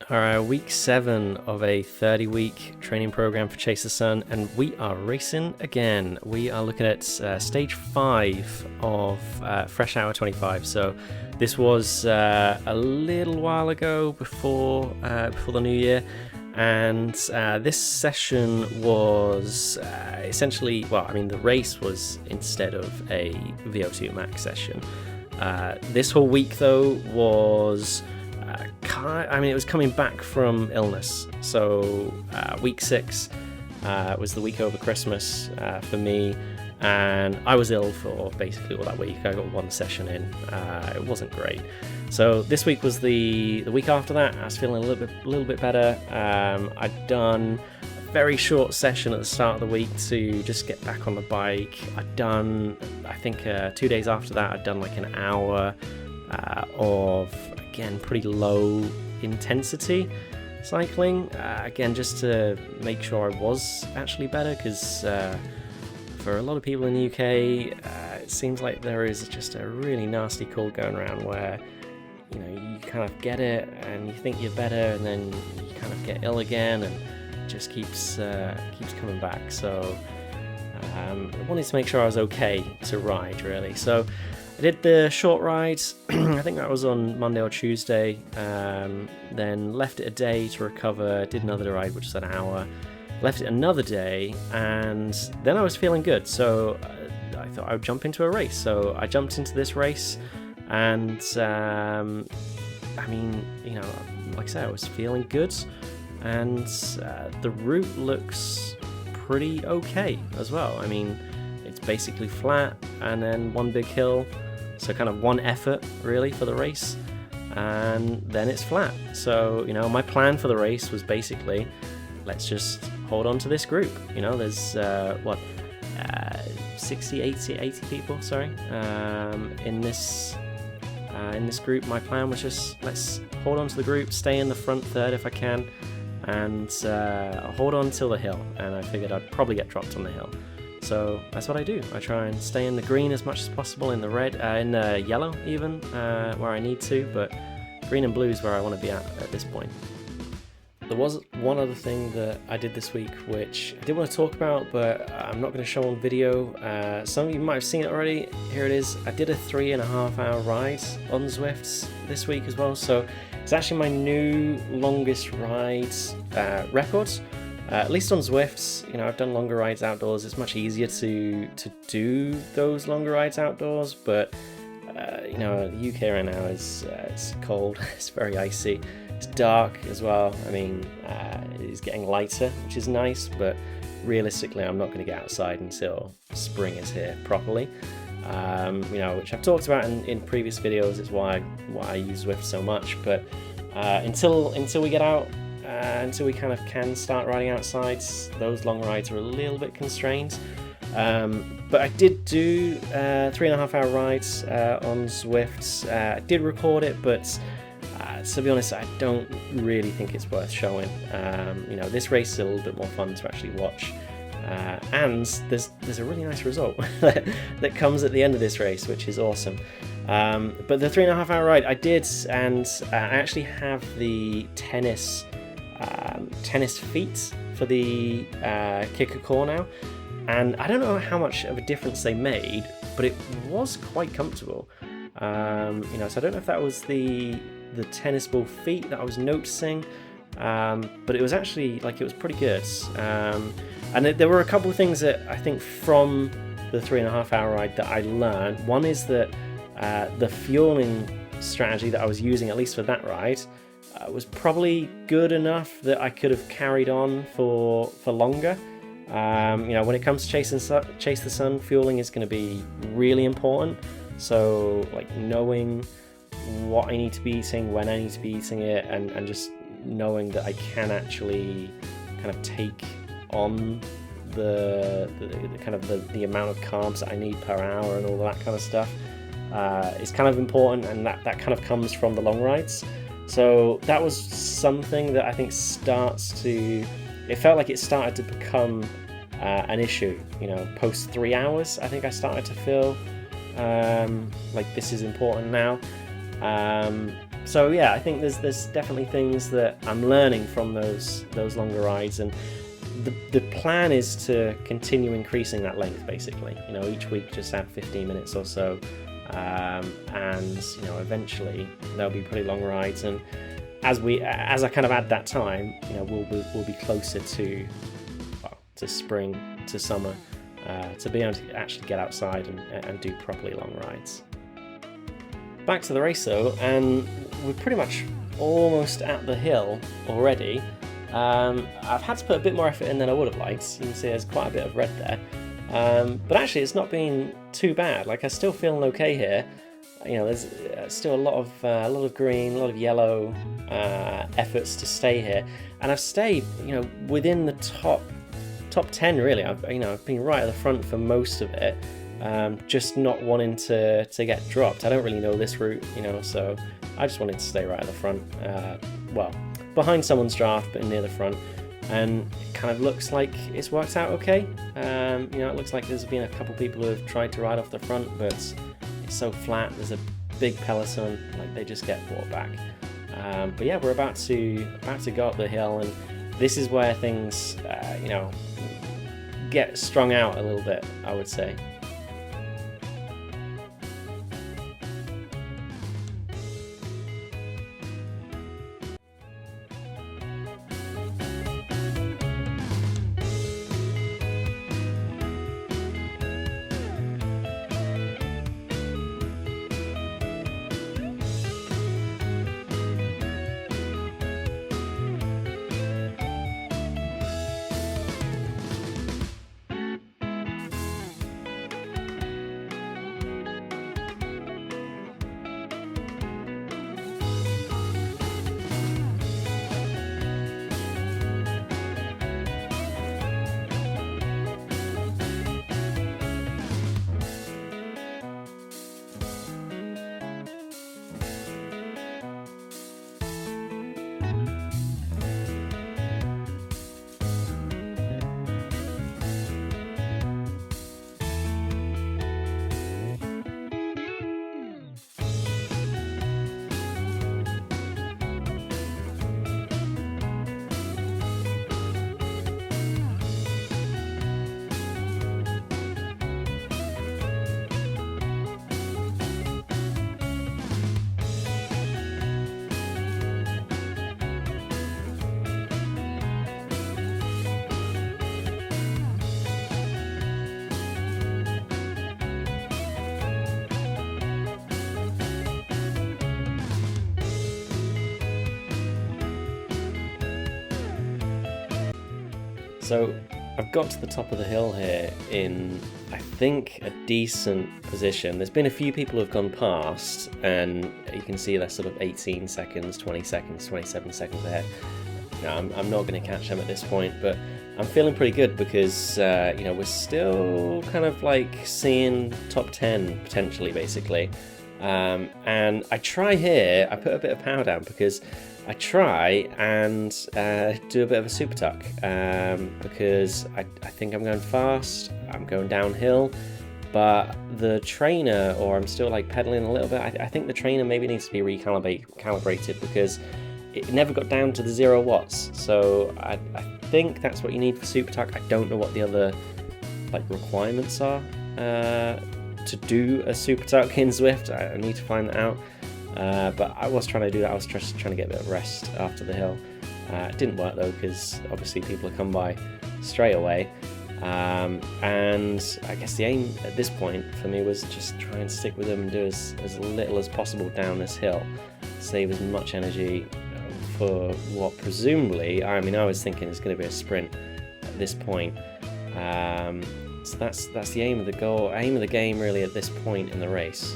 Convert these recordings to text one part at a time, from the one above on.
Week 7 of a 30-week training program for Chase the Sun, and we are racing again. We are looking at stage 5 of Fresh Hour 25. So this was a little while ago before the new year, and this session was essentially, the race was instead of a VO2 max session. This whole week though was it was coming back from illness. So week 6 was the week over Christmas for me, and I was ill for basically all that week. I got one session in. It wasn't great. So this week was the week after that. I was feeling a little bit better. I'd done a very short session at the start of the week to just get back on the bike. I'd done, I think 2 days after that, I'd done like an hour of, again, pretty low intensity cycling, again just to make sure I was actually better, because for a lot of people in the UK it seems like there is just a really nasty cold going around where you kind of get it and you think you're better, and then you kind of get ill again, and it just keeps coming back. So I wanted to make sure I was okay to ride, really. So I did the short ride, I think that was on Monday or Tuesday, then left it a day to recover, did another ride which was an hour, left it another day, and then I was feeling good, so I thought I would jump into a race. So I jumped into this race, and like I said, I was feeling good, and the route looks pretty okay as well. I mean, it's basically flat and then one big hill, so kind of one effort really for the race, and then it's flat. So my plan for the race was basically, let's just hold on to this group. There's 80 people in this group. My plan was just, let's hold on to the group, stay in the front third if I can, and hold on till the hill. And I figured I'd probably get dropped on the hill. So that's what I do. I try and stay in the green as much as possible, in the red, in the yellow even, where I need to, but green and blue is where I want to be at this point. There was one other thing that I did this week which I did want to talk about, but I'm not going to show on video. Some of you might have seen it already. Here it is. I did a 3.5 hour ride on Zwift this week as well. So it's actually my new longest ride record. At least on Zwift, I've done longer rides outdoors. It's much easier to do those longer rides outdoors, but the UK right now is it's cold. It's very icy. It's dark as well. I mean, it is getting lighter, which is nice, but realistically, I'm not going to get outside until spring is here properly. Which I've talked about in previous videos. Is why I use Zwift so much. But until we get out. Until we kind of can start riding outside, those long rides are a little bit constrained. But I did do 3.5 hour rides on Zwift. I did record it, but to be honest, I don't really think it's worth showing. This race is a little bit more fun to actually watch. And there's a really nice result that comes at the end of this race, which is awesome. But the 3.5 hour ride I did, and I actually have the tennis feet for the kicker core now, and I don't know how much of a difference they made, but it was quite comfortable. So I don't know if that was the tennis ball feet that I was noticing, but it was actually it was pretty good. And there were a couple of things that I think from the 3.5 hour ride that I learned. One is that the fueling strategy that I was using, at least for that ride, was probably good enough that I could have carried on for longer. When it comes to Chase the Sun, fueling is going to be really important. So knowing what I need to be eating, when I need to be eating it, and just knowing that I can actually kind of take on the amount of carbs that I need per hour and all that kind of stuff is kind of important, and that kind of comes from the long rides. So that was something that I think it felt like it started to become an issue, post 3 hours. I think I started to feel like this is important now. So yeah, I think there's definitely things that I'm learning from those longer rides, and the plan is to continue increasing that length. Basically, each week just add 15 minutes or so, and eventually there'll be pretty long rides, and as I kind of add that time, we'll be closer to spring, to summer, to be able to actually get outside and do properly long rides. Back to the race though, and we're pretty much almost at the hill already. I've had to put a bit more effort in than I would have liked. You can see there's quite a bit of red there, but actually it's not been too bad. Like, I'm still feeling okay here. There's still a lot of green, a lot of yellow efforts to stay here, and I've stayed within the top 10 really. I've been right at the front for most of it. Just not wanting to get dropped. I don't really know this route, so I just wanted to stay right at the front. Behind someone's draft, but near the front. And it kind of looks like it's worked out okay. It looks like there's been a couple people who have tried to ride off the front, but it's so flat. There's a big peloton, like they just get brought back. But yeah, we're about to go up the hill, and this is where things, get strung out a little bit, I would say. So I've got to the top of the hill here in, I think, a decent position. There's been a few people who have gone past, and you can see they're sort of 18 seconds, 20 seconds, 27 seconds ahead. Now, I'm not going to catch them at this point, but I'm feeling pretty good because, we're still kind of like seeing top 10 potentially, basically. And I try here, I put a bit of power down because I try and do a bit of a super tuck because I think I'm going fast, I'm going downhill, but the trainer, or I'm still like pedaling a little bit, I think the trainer maybe needs to be recalibrated because it never got down to the 0 watts. So I think that's what you need for super tuck. I don't know what the other like requirements are to do a super tuck in Zwift. I need to find that out. But I was trying to do that. I was just trying to get a bit of rest after the hill. It didn't work though, because obviously people have come by straight away. And I guess the aim at this point for me was just try and stick with them and do as little as possible down this hill. Save as much energy for what presumably, I was thinking it's going to be a sprint at this point. So that's the aim of the game really at this point in the race.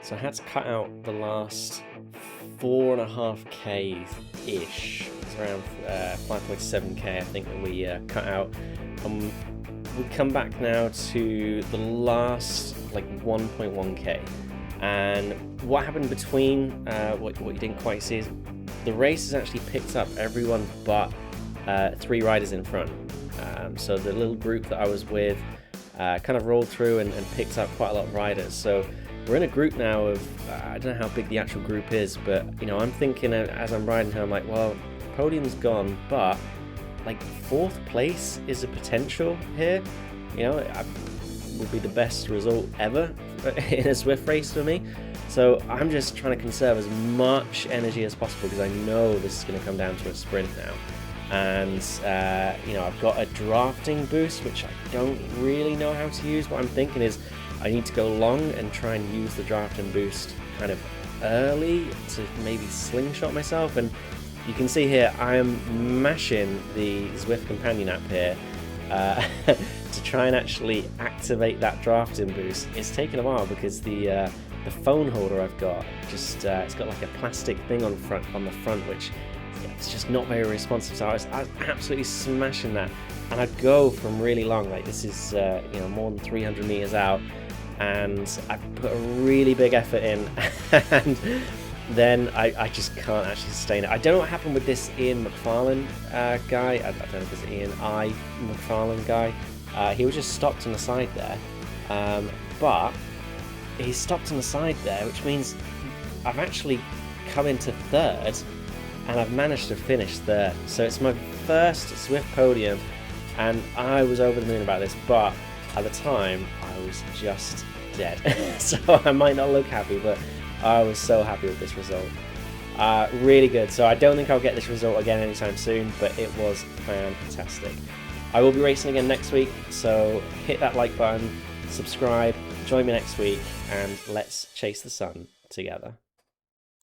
So I had to cut out the last 4.5k-ish. It's around 5.7k, I think, that we cut out. We come back now to the last like 1.1k. And what happened between what you didn't quite see is the race has actually picked up everyone but 3 riders in front. So the little group that I was with kind of rolled through and picked up quite a lot of riders. So we're in a group now of, I don't know how big the actual group is, but you know, I'm thinking as I'm riding here, I'm like, well, podium's gone, but like 4th place is a potential here. You know, it would be the best result ever in a Zwift race for me. So I'm just trying to conserve as much energy as possible because I know this is going to come down to a sprint now. And you know, I've got a drafting boost which I don't really know how to use. What I'm thinking is I need to go long and try and use the drafting boost kind of early to maybe slingshot myself. And you can see here I am mashing the Zwift companion app here to try and actually activate that drafting boost. It's taken a while because the phone holder I've got just it's got like a plastic thing on the front which it's just not very responsive. So I was absolutely smashing that, and I'd go from really long, like this is you know, more than 300 meters out, and I put a really big effort in and then I just can't actually sustain it. I don't know what happened with this Ian McFarlane guy. I don't know if it's Ian McFarlane guy. He was just stopped on the side there, but he stopped on the side there, which means I've actually come into 3rd and I've managed to finish 3rd. So it's my first Zwift podium and I was over the moon about this, but at the time I was just dead. So I might not look happy, but I was so happy with this result. Really good. So I don't think I'll get this result again anytime soon, but it was fantastic. I will be racing again next week, so hit that like button, subscribe, join me next week, and let's chase the sun together.